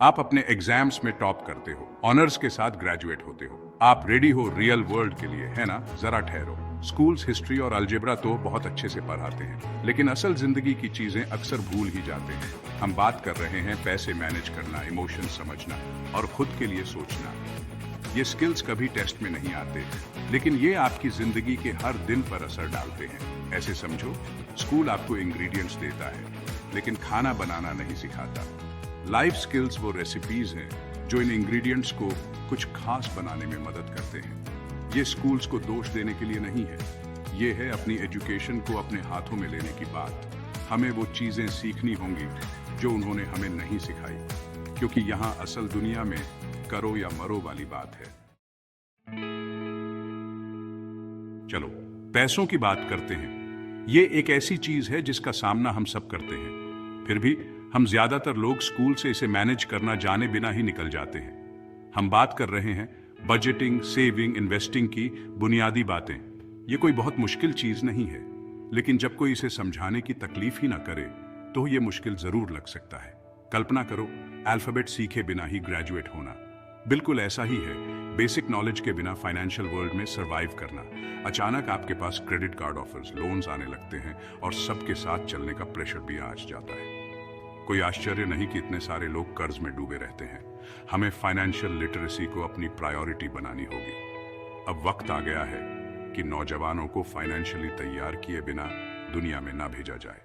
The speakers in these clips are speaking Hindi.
आप अपने एग्जाम्स में टॉप करते हो, ऑनर्स के साथ ग्रेजुएट होते हो, आप रेडी हो रियल वर्ल्ड के लिए, है ना? जरा ठहरो। स्कूल्स हिस्ट्री और अलजेब्रा तो बहुत अच्छे से पढ़ाते हैं, लेकिन असल जिंदगी की चीजें अक्सर भूल ही जाते हैं। हम बात कर रहे हैं पैसे मैनेज करना, इमोशन समझना और खुद के लिए सोचना। ये स्किल्स कभी टेस्ट में नहीं आते, लेकिन ये आपकी जिंदगी के हर दिन पर असर डालते हैं। ऐसे समझो, स्कूल आपको इंग्रेडिएंट्स देता है, लेकिन खाना बनाना नहीं सिखाता। लाइफ स्किल्स वो रेसिपीज हैं जो इन इंग्रेडिएंट्स को कुछ खास बनाने में मदद करते हैं। ये स्कूल्स को दोष देने के लिए नहीं है, ये है अपनी एजुकेशन को अपने हाथों में लेने की बात। हमें वो चीजें सीखनी होंगी जो उन्होंने हमें नहीं सिखाई, क्योंकि यहाँ असल दुनिया में करो या मरो वाली बात है। चलो पैसों की बात करते हैं। ये एक ऐसी चीज है जिसका सामना हम सब करते हैं, फिर भी हम ज्यादातर लोग स्कूल से इसे मैनेज करना जाने बिना ही निकल जाते हैं। हम बात कर रहे हैं बजटिंग, सेविंग, इन्वेस्टिंग की बुनियादी बातें। ये कोई बहुत मुश्किल चीज नहीं है, लेकिन जब कोई इसे समझाने की तकलीफ ही ना करे तो ये मुश्किल जरूर लग सकता है। कल्पना करो, अल्फाबेट सीखे बिना ही ग्रेजुएट होना। बिल्कुल ऐसा ही है बेसिक नॉलेज के बिना फाइनेंशियल वर्ल्ड में सरवाइव करना। अचानक आपके पास क्रेडिट कार्ड ऑफर्स, लोन्स आने लगते हैं और सबके साथ चलने का प्रेशर भी आ जाता है। कोई आश्चर्य नहीं कि इतने सारे लोग कर्ज में डूबे रहते हैं। हमें फाइनेंशियल लिटरेसी को अपनी प्रायोरिटी बनानी होगी। अब वक्त आ गया है कि नौजवानों को फाइनेंशियली तैयार किए बिना दुनिया में ना भेजा जाए।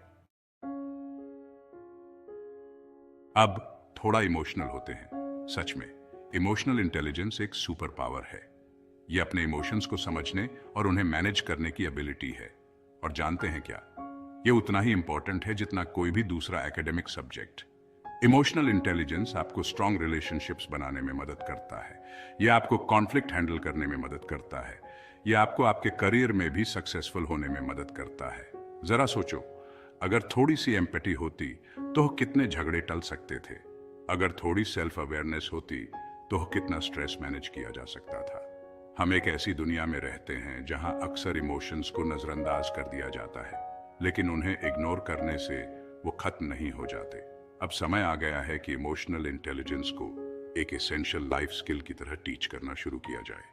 अब थोड़ा इमोशनल होते हैं। सच में इमोशनल इंटेलिजेंस एक सुपर पावर है। यह अपने इमोशंस को समझने और उन्हें मैनेज करने की एबिलिटी है। और जानते हैं क्या, यह उतना ही इंपॉर्टेंट है जितना कोई भी दूसरा एकेडमिक सब्जेक्ट। इमोशनल इंटेलिजेंस आपको स्ट्रॉन्ग रिलेशनशिप्स बनाने में मदद करता है। यह आपको कॉन्फ्लिक्ट हैंडल करने में मदद करता है। यह आपको आपके करियर में भी सक्सेसफुल होने में मदद करता है। जरा सोचो, अगर थोड़ी सी एम्पैथी होती तो कितने झगड़े टल सकते थे। अगर थोड़ी सेल्फ अवेयरनेस होती तो कितना स्ट्रेस मैनेज किया जा सकता था। हम एक ऐसी दुनिया में रहते हैं जहां अक्सर इमोशंस को नजरअंदाज कर दिया जाता है, लेकिन उन्हें इग्नोर करने से वो खत्म नहीं हो जाते। अब समय आ गया है कि इमोशनल इंटेलिजेंस को एक एसेंशियल लाइफ स्किल की तरह टीच करना शुरू किया जाए।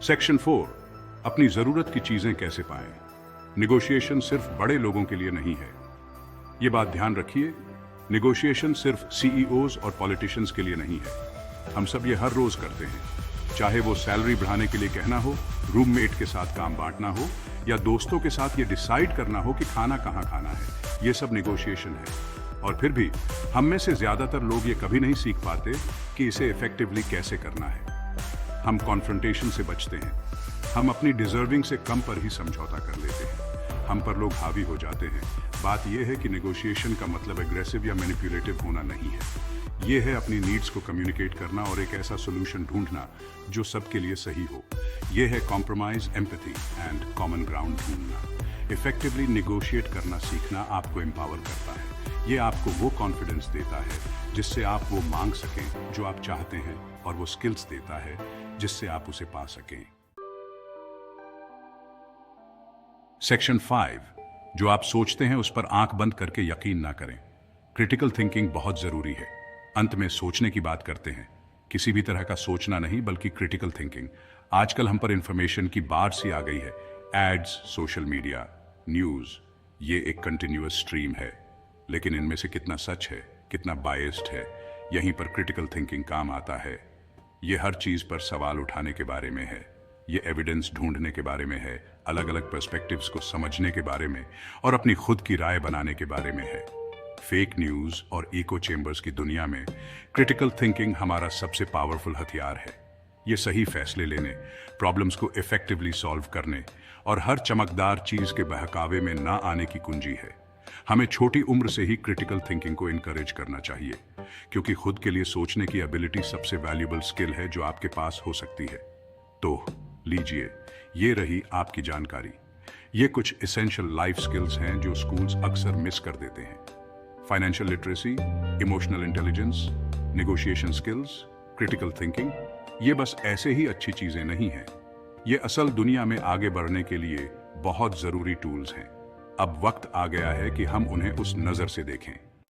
सेक्शन 4, अपनी जरूरत की चीजें कैसे पाएं। निगोशिएशन सिर्फ बड़े लोगों के लिए नहीं है। ये बात ध्यान रखिए, निगोशिएशन सिर्फ सीईओज और पॉलिटिशियंस के लिए नहीं है। हम सब ये हर रोज करते हैं, चाहे वो सैलरी बढ़ाने के लिए कहना हो, रूममेट के साथ काम बांटना हो, या दोस्तों के साथ ये डिसाइड करना हो कि खाना कहाँ खाना है। ये सब निगोशिएशन है। और फिर भी हम में से ज्यादातर लोग ये कभी नहीं सीख पाते कि इसे इफेक्टिवली कैसे करना है। हम कॉन्फ्रंटेशन से बचते हैं। हम अपनी डिजर्विंग से कम पर ही समझौता कर लेते हैं। हम पर लोग हावी हो जाते हैं। बात यह है कि नेगोशिएशन का मतलब एग्रेसिव या मैनिपुलेटिव होना नहीं है। यह है अपनी नीड्स को कम्युनिकेट करना और एक ऐसा सोल्यूशन ढूंढना जो सबके लिए सही हो। यह है compromise, empathy and common ground ढूंढना। इफेक्टिवली नेगोशिएट करना सीखना आपको एम्पावर करता है। यह आपको वो कॉन्फिडेंस देता है जिससे आप वो मांग सकें जो आप चाहते हैं, और वो स्किल्स देता है जिससे आप उसे पा सकें। सेक्शन 5, जो आप सोचते हैं उस पर आंख बंद करके यकीन ना करें। क्रिटिकल थिंकिंग बहुत जरूरी है। अंत में सोचने की बात करते हैं, किसी भी तरह का सोचना नहीं बल्कि क्रिटिकल थिंकिंग। आजकल हम पर इंफॉर्मेशन की बाढ़ सी आ गई है। एड्स, सोशल मीडिया, न्यूज, ये एक कंटिन्यूअस स्ट्रीम है, लेकिन इनमें से कितना सच है, कितना बायस्ड है, यहीं पर क्रिटिकल थिंकिंग काम आता है। ये हर चीज पर सवाल उठाने के बारे में है। ये एविडेंस ढूंढने के बारे में है, अलग अलग पर्सपेक्टिव्स को समझने के बारे में और अपनी खुद की राय बनाने के बारे में है। फेक न्यूज और इको चेंबर्स की दुनिया में क्रिटिकल थिंकिंग हमारा सबसे पावरफुल हथियार है। ये सही फैसले लेने, प्रॉब्लम्स को इफेक्टिवली सॉल्व करने और हर चमकदार चीज के बहकावे में ना आने की कुंजी है। हमें छोटी उम्र से ही क्रिटिकल थिंकिंग को इनकरेज करना चाहिए, क्योंकि खुद के लिए सोचने की एबिलिटी सबसे वैल्यूएबल स्किल है जो आपके पास हो सकती है। तो लीजिए, ये रही आपकी जानकारी। ये कुछ एसेंशियल लाइफ स्किल्स हैं जो स्कूल्स अक्सर मिस कर देते हैं। Financial literacy, emotional intelligence, negotiation skills, critical thinking, ये बस ऐसे ही अच्छी चीजें नहीं हैं। ये असल दुनिया में आगे बढ़ने के लिए बहुत जरूरी टूल्स हैं। अब वक्त आ गया है कि हम उन्हें उस नजर से देखें।